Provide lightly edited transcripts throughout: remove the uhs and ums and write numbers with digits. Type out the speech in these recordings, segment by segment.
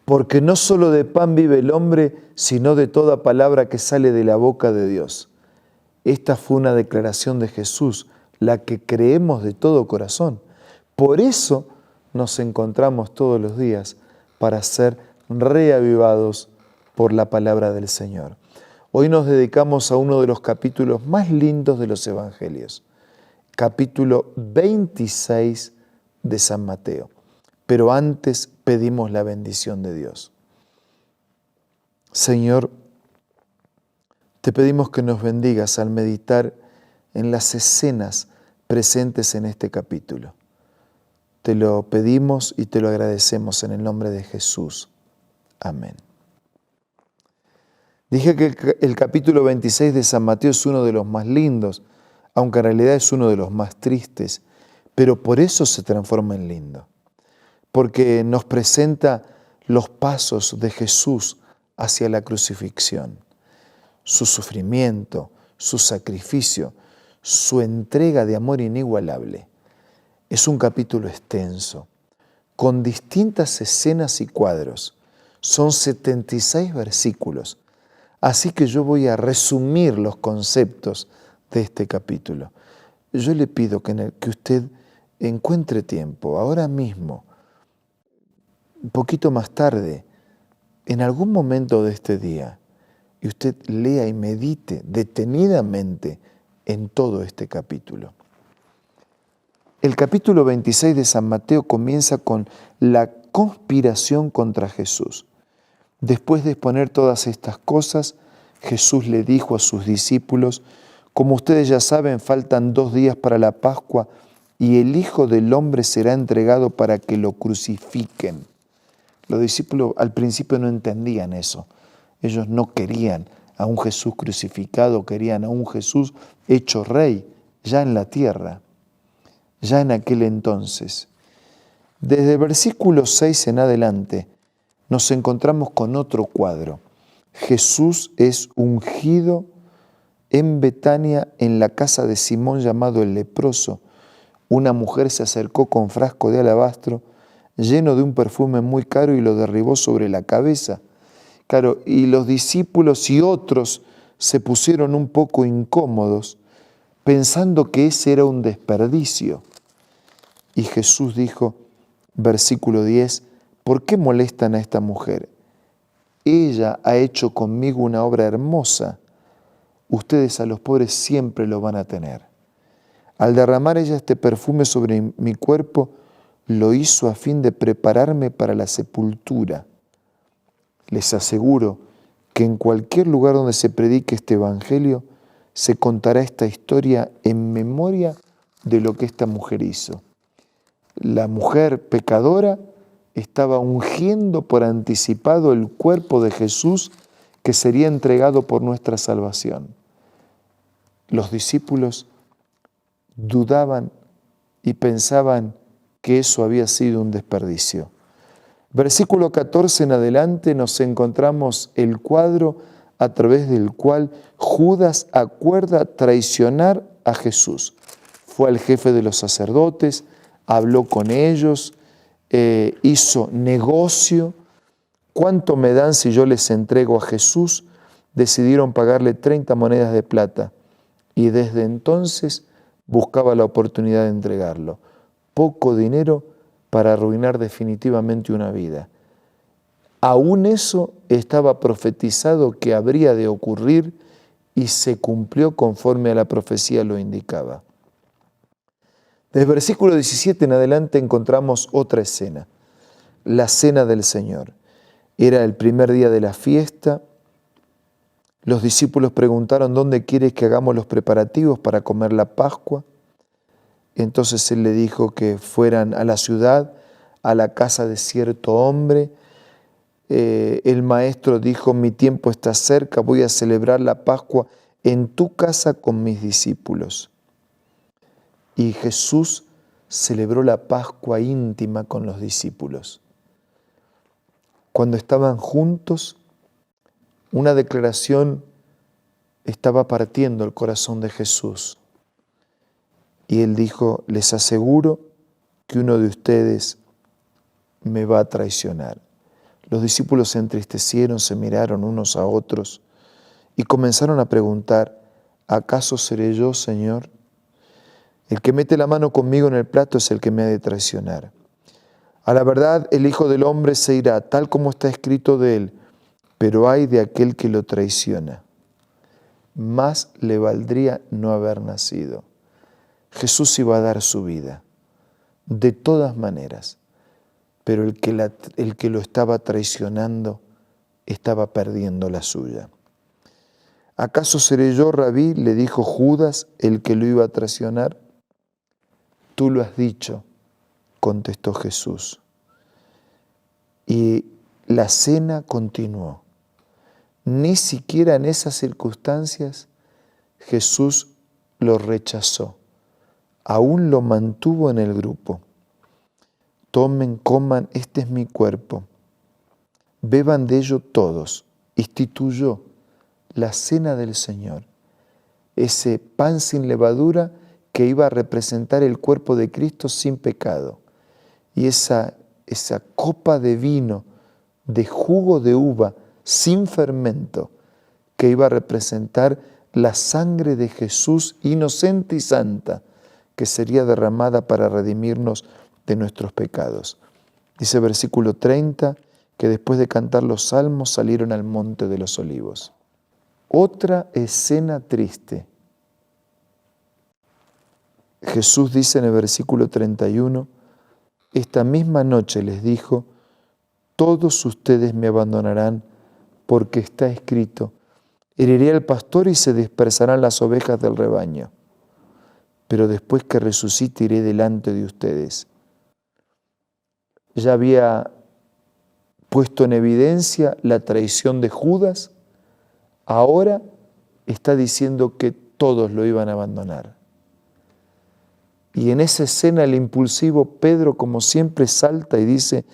porque no solo de pan vive el hombre, sino de toda palabra que sale de la boca de Dios. Esta fue una declaración de Jesús, la que creemos de todo corazón. Por eso nos encontramos todos los días para ser reavivados por la palabra del Señor. Hoy nos dedicamos a uno de los capítulos más lindos de los Evangelios, capítulo 26 de San Mateo. Pero antes pedimos la bendición de Dios. Señor, te pedimos que nos bendigas al meditar en las escenas presentes en este capítulo. Te lo pedimos y te lo agradecemos en el nombre de Jesús. Amén. Dije que el capítulo 26 de San Mateo es uno de los más lindos, aunque en realidad es uno de los más tristes, pero por eso se transforma en lindo, porque nos presenta los pasos de Jesús hacia la crucifixión, su sufrimiento, su sacrificio, su entrega de amor inigualable. Es un capítulo extenso, con distintas escenas y cuadros. Son 76 versículos, así que yo voy a resumir los conceptos de este capítulo. Yo le pido que usted encuentre tiempo, ahora mismo, un poquito más tarde, en algún momento de este día, y usted lea y medite detenidamente en todo este capítulo. El capítulo 26 de San Mateo comienza con la conspiración contra Jesús. Después de exponer todas estas cosas, Jesús le dijo a sus discípulos: como ustedes ya saben, faltan 2 días para la Pascua y el Hijo del Hombre será entregado para que lo crucifiquen. Los discípulos al principio no entendían eso. Ellos no querían a un Jesús crucificado, querían a un Jesús hecho rey ya en la tierra, ya en aquel entonces. Desde el versículo 6 en adelante nos encontramos con otro cuadro. Jesús es ungido en Betania, en la casa de Simón llamado el leproso. Una mujer se acercó con frasco de alabastro lleno de un perfume muy caro y lo derribó sobre la cabeza. Claro, y los discípulos y otros se pusieron un poco incómodos, pensando que ese era un desperdicio. Y Jesús dijo, versículo 10, ¿por qué molestan a esta mujer? Ella ha hecho conmigo una obra hermosa. Ustedes a los pobres siempre lo van a tener. Al derramar ella este perfume sobre mi cuerpo, lo hizo a fin de prepararme para la sepultura. Les aseguro que en cualquier lugar donde se predique este evangelio, se contará esta historia en memoria de lo que esta mujer hizo. La mujer pecadora estaba ungiendo por anticipado el cuerpo de Jesús que sería entregado por nuestra salvación. Los discípulos dudaban y pensaban que eso había sido un desperdicio. Versículo 14 en adelante nos encontramos el cuadro a través del cual Judas acuerda traicionar a Jesús. Fue al jefe de los sacerdotes, habló con ellos, hizo negocio. ¿Cuánto me dan si yo les entrego a Jesús? Decidieron pagarle 30 monedas de plata y desde entonces buscaba la oportunidad de entregarlo. Poco dinero para arruinar definitivamente una vida. Aún eso estaba profetizado que habría de ocurrir y se cumplió conforme a la profecía lo indicaba. Desde el versículo 17 en adelante encontramos otra escena, la cena del Señor. Era el primer día de la fiesta. Los discípulos preguntaron, ¿dónde quieres que hagamos los preparativos para comer la Pascua? Entonces él le dijo que fueran a la ciudad, a la casa de cierto hombre. El maestro dijo, mi tiempo está cerca, voy a celebrar la Pascua en tu casa con mis discípulos. Y Jesús celebró la Pascua íntima con los discípulos. Cuando estaban juntos, una declaración estaba partiendo el corazón de Jesús. Y él dijo, les aseguro que uno de ustedes me va a traicionar. Los discípulos se entristecieron, se miraron unos a otros y comenzaron a preguntar, ¿acaso seré yo, Señor? El que mete la mano conmigo en el plato es el que me ha de traicionar. A la verdad, el Hijo del Hombre se irá, tal como está escrito de él, pero ay de aquel que lo traiciona. Más le valdría no haber nacido. Jesús iba a dar su vida, de todas maneras, pero el que lo estaba traicionando estaba perdiendo la suya. ¿Acaso seré yo, Rabí?, le dijo Judas, el que lo iba a traicionar. Tú lo has dicho, contestó Jesús. Y la cena continuó. Ni siquiera en esas circunstancias Jesús lo rechazó. Aún lo mantuvo en el grupo. Tomen, coman, este es mi cuerpo. Beban de ello todos. Instituyó la cena del Señor. Ese pan sin levadura que iba a representar el cuerpo de Cristo sin pecado. Y esa copa de vino, de jugo de uva, sin fermento, que iba a representar la sangre de Jesús inocente y santa, que sería derramada para redimirnos de nuestros pecados. Dice versículo 30, que después de cantar los salmos salieron al monte de los olivos. Otra escena triste. Jesús dice en el versículo 31, esta misma noche les dijo, todos ustedes me abandonarán porque está escrito, heriré al pastor y se dispersarán las ovejas del rebaño. Pero después que resucite iré delante de ustedes. Ya había puesto en evidencia la traición de Judas, ahora está diciendo que todos lo iban a abandonar. Y en esa escena el impulsivo Pedro, como siempre, salta y dice,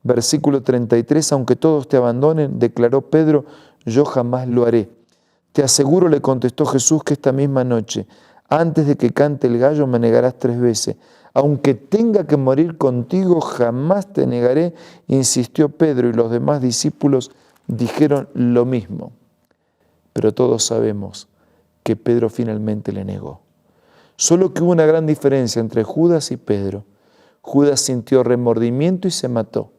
versículo 33, aunque todos te abandonen, declaró Pedro, yo jamás lo haré. Te aseguro, le contestó Jesús, que esta misma noche, antes de que cante el gallo, me negarás 3 veces. Aunque tenga que morir contigo, jamás te negaré, insistió Pedro, y los demás discípulos dijeron lo mismo. Pero todos sabemos que Pedro finalmente le negó. Solo que hubo una gran diferencia entre Judas y Pedro. Judas sintió remordimiento y se mató.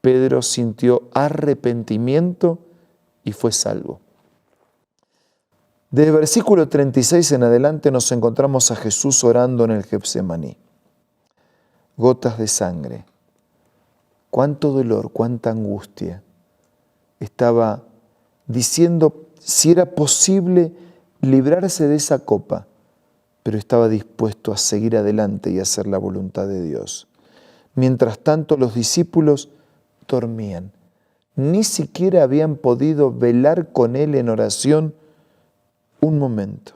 Pedro sintió arrepentimiento y fue salvo. Desde el versículo 36 en adelante nos encontramos a Jesús orando en el Getsemaní. Gotas de sangre. Cuánto dolor, cuánta angustia. Estaba diciendo si era posible librarse de esa copa, pero estaba dispuesto a seguir adelante y hacer la voluntad de Dios. Mientras tanto, los discípulos dormían. Ni siquiera habían podido velar con él en oración un momento.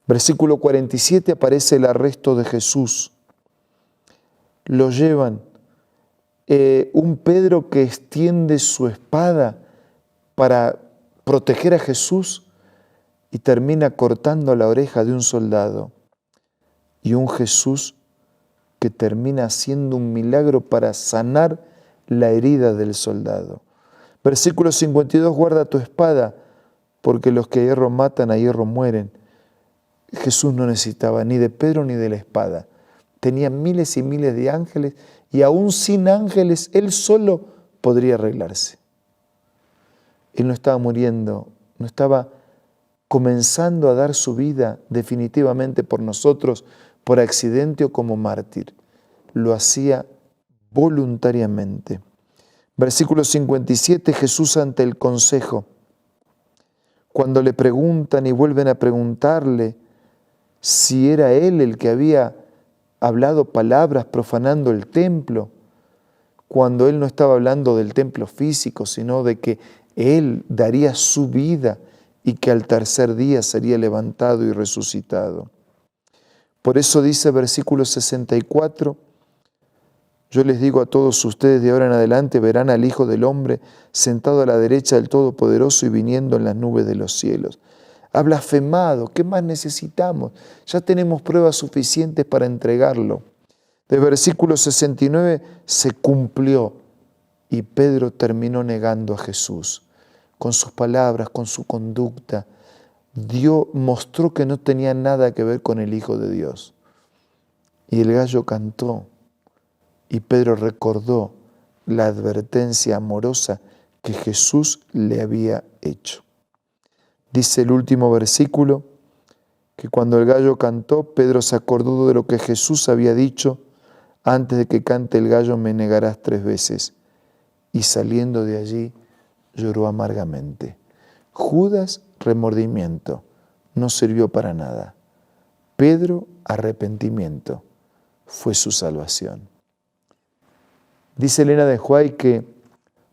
Versículo 47 aparece el arresto de Jesús. Lo llevan. Un Pedro que extiende su espada para proteger a Jesús y termina cortando la oreja de un soldado. Y un Jesús que termina haciendo un milagro para sanar la herida del soldado. Versículo 52, guarda tu espada, porque los que a hierro matan, a hierro mueren. Jesús no necesitaba ni de Pedro ni de la espada. Tenía miles y miles de ángeles y aún sin ángeles, él solo podría arreglarse. Él no estaba muriendo, no estaba comenzando a dar su vida definitivamente por nosotros, por accidente o como mártir. Lo hacía voluntariamente. Versículo 57, Jesús ante el consejo. Cuando le preguntan y vuelven a preguntarle si era él el que había hablado palabras profanando el templo, cuando él no estaba hablando del templo físico, sino de que él daría su vida y que al tercer día sería levantado y resucitado. Por eso dice versículo 64, yo les digo a todos ustedes, de ahora en adelante verán al Hijo del Hombre sentado a la derecha del Todopoderoso y viniendo en las nubes de los cielos. Ha blasfemado, ¿qué más necesitamos? Ya tenemos pruebas suficientes para entregarlo. De versículo 69 se cumplió y Pedro terminó negando a Jesús. Con sus palabras, con su conducta, Dios mostró que no tenía nada que ver con el Hijo de Dios. Y el gallo cantó y Pedro recordó la advertencia amorosa que Jesús le había hecho. Dice el último versículo que cuando el gallo cantó, Pedro se acordó de lo que Jesús había dicho: antes de que cante el gallo me negarás 3 veces. Y saliendo de allí lloró amargamente. Judas, remordimiento, no sirvió para nada. Pedro, arrepentimiento, fue su salvación. Dice Elena de White que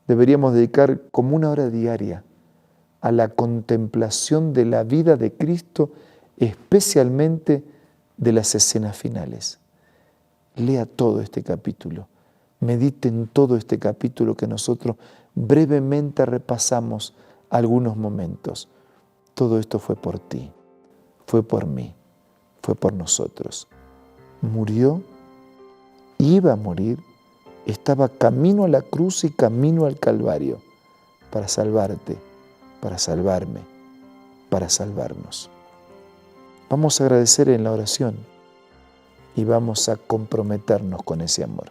deberíamos dedicar como 1 hora diaria a la contemplación de la vida de Cristo, especialmente de las escenas finales. Lea todo este capítulo, medite en todo este capítulo que nosotros brevemente repasamos algunos momentos. Todo esto fue por ti, fue por mí, fue por nosotros. Murió, iba a morir, estaba camino a la cruz y camino al Calvario para salvarte, para salvarme, para salvarnos. Vamos a agradecer en la oración y vamos a comprometernos con ese amor.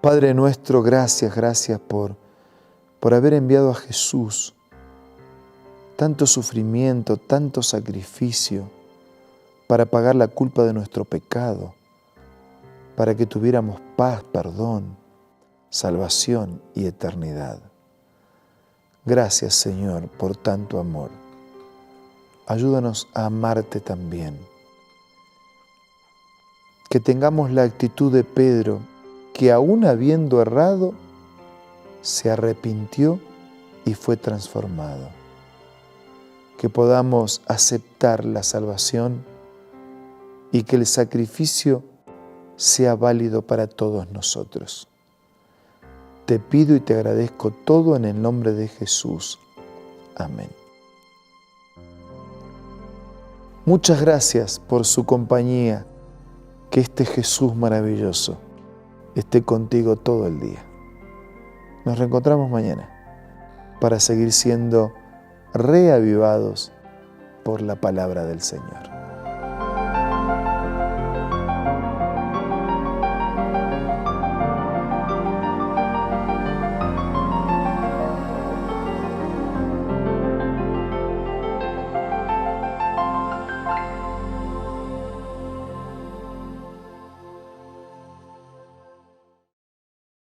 Padre nuestro, gracias por haber enviado a Jesús. Tanto sufrimiento, tanto sacrificio para pagar la culpa de nuestro pecado, para que tuviéramos paz, perdón, salvación y eternidad. Gracias, Señor, por tanto amor. Ayúdanos a amarte también. Que tengamos la actitud de Pedro, que aún habiendo errado, se arrepintió y fue transformado. Que podamos aceptar la salvación y que el sacrificio sea válido para todos nosotros. Te pido y te agradezco todo en el nombre de Jesús. Amén. Muchas gracias por su compañía. Que este Jesús maravilloso esté contigo todo el día. Nos reencontramos mañana para seguir siendo reavivados por la palabra del Señor.